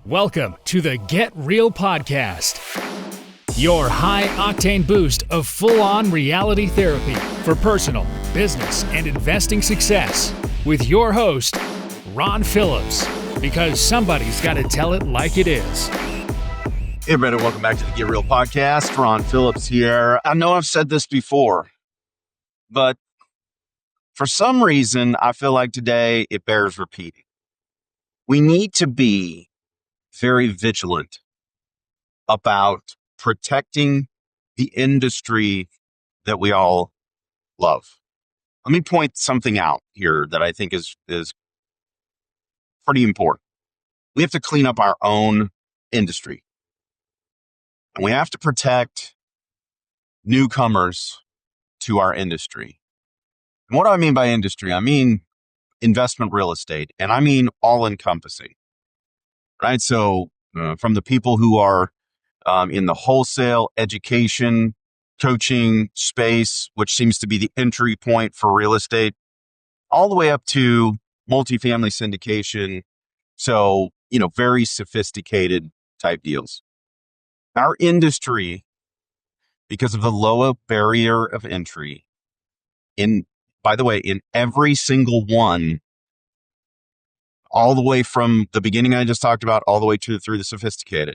Welcome to the Get Real Podcast, your high-octane boost of full-on reality therapy for personal, business, and investing success with your host, Ron Phillips, because somebody's got to tell it like it is. Hey, everybody, welcome back to the Get Real Podcast. Ron Phillips here. I know I've said this before, but for some reason, I feel like today it bears repeating. We need to be very vigilant about protecting the industry that we all love. Let me point something out here that I think is pretty important. We have to clean up our own industry. And we have to protect newcomers to our industry. And what do I mean by industry? I mean investment real estate, and I mean all-encompassing. Right? So from the people who are in the wholesale, education, coaching space, which seems to be the entry point for real estate, all the way up to multifamily syndication. So, very sophisticated type deals. Our industry, because of the lower barrier of entry, by the way, in every single one, all the way from the beginning I just talked about, all the way through the sophisticated.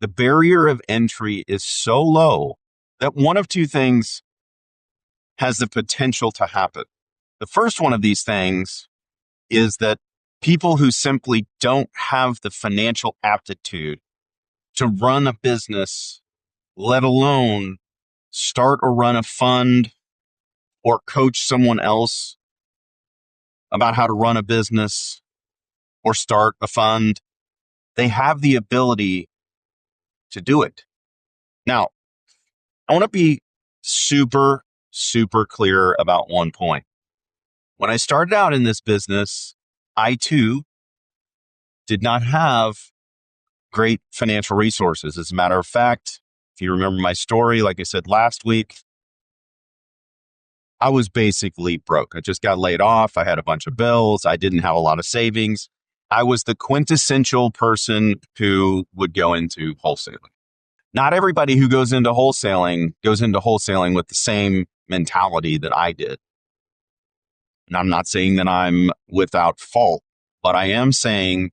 The barrier of entry is so low that one of two things has the potential to happen. The first one of these things is that people who simply don't have the financial aptitude to run a business, let alone start or run a fund or coach someone else about how to run a business or start a fund, they have the ability to do it. Now, I want to be super, super clear about one point. When I started out in this business, I too did not have great financial resources. As a matter of fact, if you remember my story, like I said last week, I was basically broke. I just got laid off. I had a bunch of bills. I didn't have a lot of savings. I was the quintessential person who would go into wholesaling. Not everybody who goes into wholesaling with the same mentality that I did. And I'm not saying that I'm without fault, but I am saying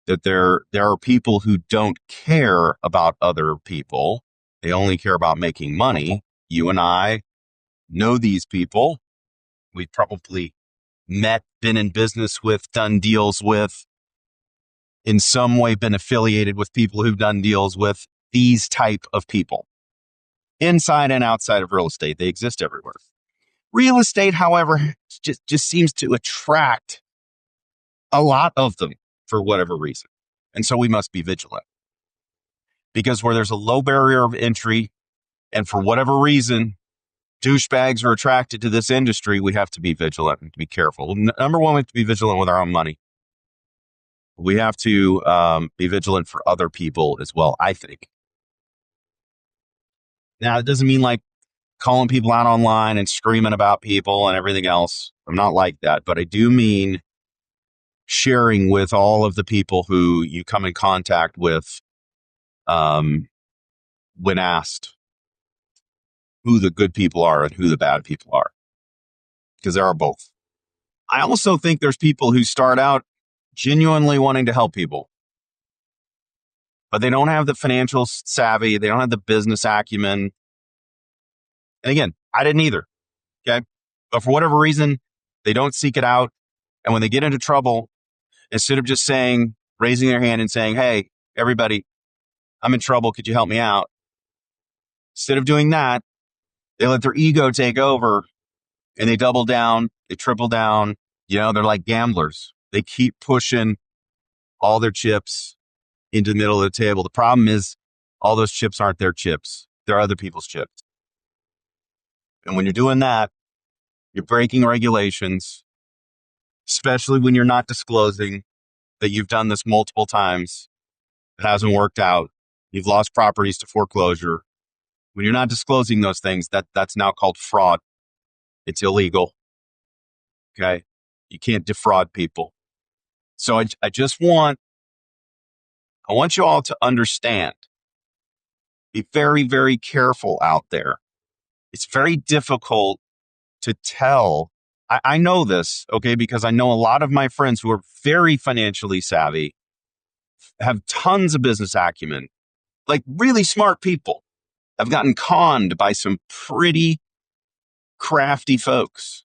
that there are people who don't care about other people. They only care about making money. You and I know these people. We've probably met, been in business with, done deals with, in some way been affiliated with people who've done deals with these type of people. Inside and outside of real estate, they exist everywhere. Real estate, however, just seems to attract a lot of them for whatever reason. And so we must be vigilant. Because where there's a low barrier of entry, and for whatever reason, douchebags are attracted to this industry, we have to be vigilant and to be careful. Number one, we have to be vigilant with our own money. We have to be vigilant for other people as well, I think. Now, it doesn't mean like calling people out online and screaming about people and everything else. I'm not like that, but I do mean sharing with all of the people who you come in contact with when asked who the good people are and who the bad people are, because there are both. I also think there's people who start out genuinely wanting to help people, but they don't have the financial savvy. They don't have the business acumen. And again, I didn't either. Okay. But for whatever reason, they don't seek it out. And when they get into trouble, instead of just raising their hand and saying, hey, everybody, I'm in trouble. Could you help me out? Instead of doing that, they let their ego take over and they double down, they triple down. They're like gamblers. They keep pushing all their chips into the middle of the table. The problem is all those chips aren't their chips. They're other people's chips. And when you're doing that, you're breaking regulations, especially when you're not disclosing that you've done this multiple times. It hasn't worked out. You've lost properties to foreclosure. When you're not disclosing those things, that's now called fraud. It's illegal. Okay? You can't defraud people. So I just want I want you all to understand, be very, very careful out there. It's very difficult to tell. I know this, okay, because I know a lot of my friends who are very financially savvy, have tons of business acumen, like really smart people, have gotten conned by some pretty crafty folks.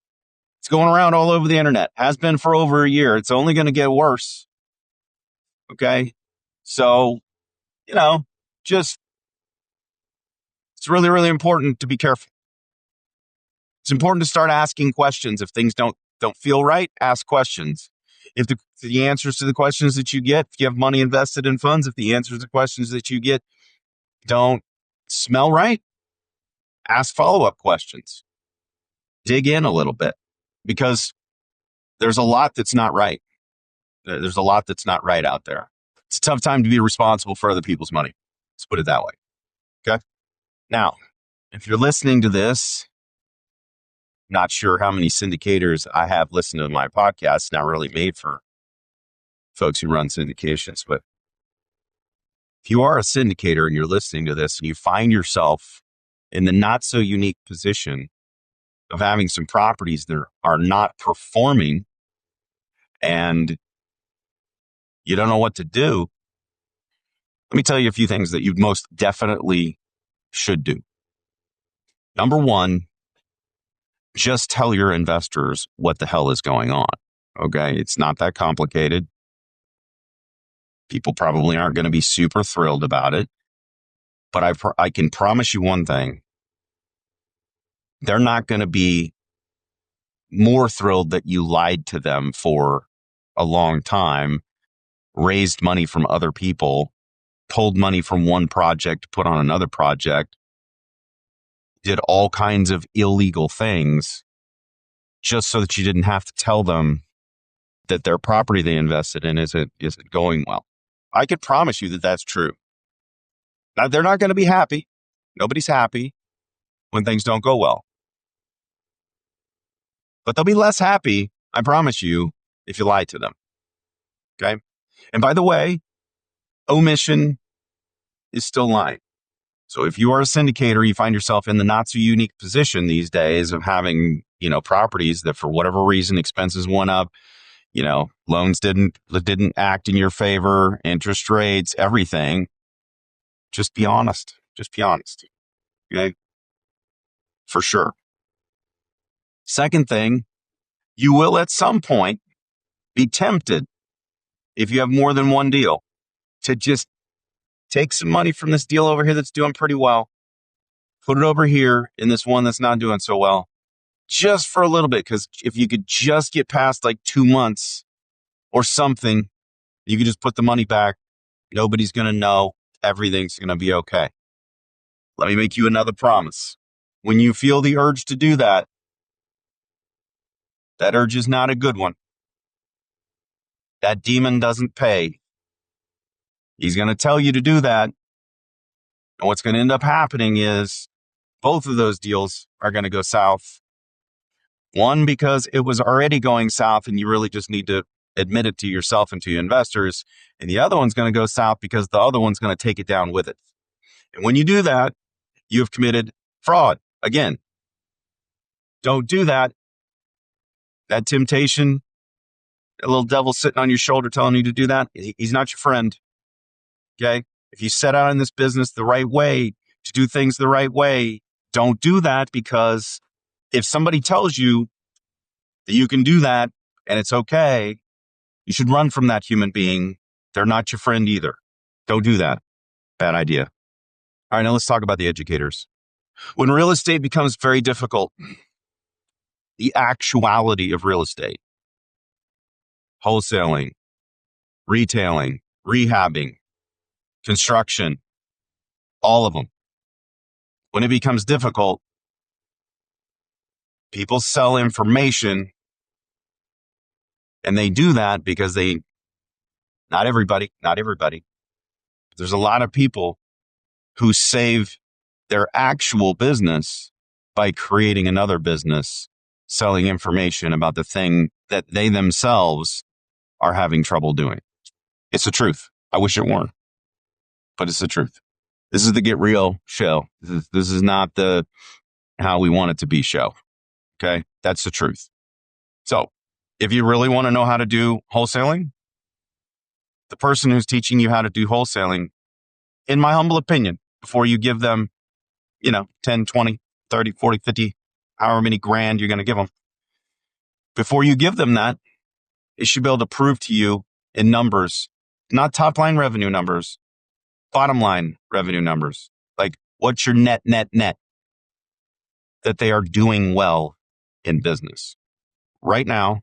It's going around all over the internet, has been for over a year. It's only going to get worse. Okay. So, just, it's really, really important to be careful. It's important to start asking questions. If things don't feel right, ask questions. If the answers to the questions that you get, if you have money invested in funds, if the answers to questions that you get don't smell right, ask follow-up questions. Dig in a little bit, because there's a lot that's not right. There's a lot that's not right out there. It's a tough time to be responsible for other people's money. Let's put it that way. Okay. Now, if you're listening to this, not sure how many syndicators I have listened to my podcast, not really made for folks who run syndications, but if you are a syndicator and you're listening to this and you find yourself in the not so unique position of having some properties that are not performing and you don't know what to do, let me tell you a few things that you most definitely should do. Number one, just tell your investors what the hell is going on. Okay. It's not that complicated. People probably aren't going to be super thrilled about it, but I can promise you one thing. They're not going to be more thrilled that you lied to them for a long time, raised money from other people, pulled money from one project to put on another project, did all kinds of illegal things just so that you didn't have to tell them that their property they invested in isn't going well. I could promise you that that's true. Now, they're not going to be happy. Nobody's happy when things don't go well. But they'll be less happy, I promise you, if you lie to them. Okay? And by the way, omission is still lying. So if you are a syndicator, you find yourself in the not so unique position these days of having, properties that for whatever reason expenses went up, loans didn't act in your favor, interest rates, everything. Just be honest. Just be honest. Okay? For sure. Second thing, you will at some point be tempted, if you have more than one deal, to just take some money from this deal over here that's doing pretty well, put it over here in this one that's not doing so well, just for a little bit. Because if you could just get past like 2 months or something, you could just put the money back. Nobody's going to know. Everything's going to be okay. Let me make you another promise. When you feel the urge to do that, that urge is not a good one. That demon doesn't pay. He's going to tell you to do that. And what's going to end up happening is both of those deals are going to go south. One, because it was already going south and you really just need to admit it to yourself and to your investors. And the other one's going to go south because the other one's going to take it down with it. And when you do that, you have committed fraud. Again, don't do that. That temptation, a little devil sitting on your shoulder telling you to do that, he's not your friend. Okay? If you set out in this business the right way, to do things the right way, don't do that, because if somebody tells you that you can do that and it's okay, you should run from that human being. They're not your friend either. Don't do that. Bad idea. All right, now let's talk about the educators. When real estate becomes very difficult, the actuality of real estate, wholesaling, retailing, rehabbing, construction, all of them. When it becomes difficult, people sell information, and they do that because not everybody, there's a lot of people who save their actual business by creating another business, selling information about the thing that they themselves are having trouble doing. It's the truth. I wish it weren't. but it's the truth. This is the Get Real show. This is not the how we want it to be show. Okay. That's the truth. So if you really want to know how to do wholesaling, the person who's teaching you how to do wholesaling, in my humble opinion, before you give them, 10, 20, 30, 40, 50, however many grand you're going to give them, before you give them that, it should be able to prove to you in numbers, not top line revenue numbers, bottom line revenue numbers. Like, what's your net, that they are doing well in business. Right now,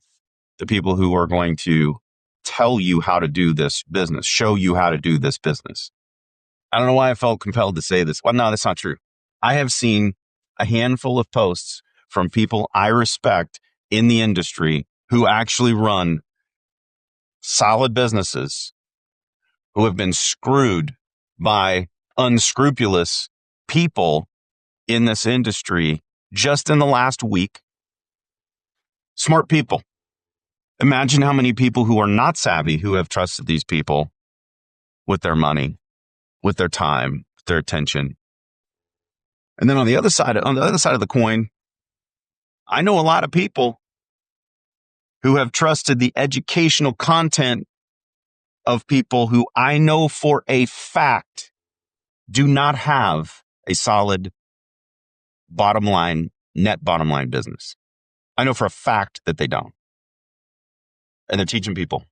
the people who are going to tell you how to do this business, show you how to do this business. I don't know why I felt compelled to say this. Well, no, that's not true. I have seen a handful of posts from people I respect in the industry who actually run solid businesses who have been screwed by unscrupulous people in this industry just in the last week. Smart people. Imagine how many people who are not savvy who have trusted these people with their money, with their time, with their attention. And then on the other side of the coin, I know a lot of people who have trusted the educational content of people who I know for a fact do not have a solid net bottom line business. I know for a fact that they don't. And they're teaching people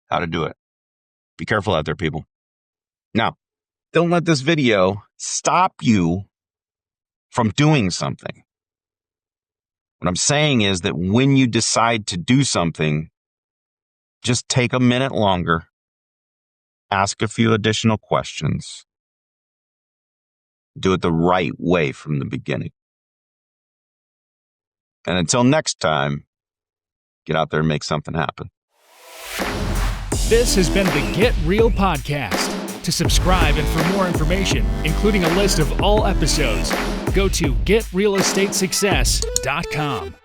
how to do it. Be careful out there, people. Now, don't let this video stop you from doing something. What I'm saying is that when you decide to do something, just take a minute longer, ask a few additional questions, do it the right way from the beginning. And until next time, get out there and make something happen. This has been the Get Real Podcast. To subscribe and for more information, including a list of all episodes, go to getrealestatesuccess.com.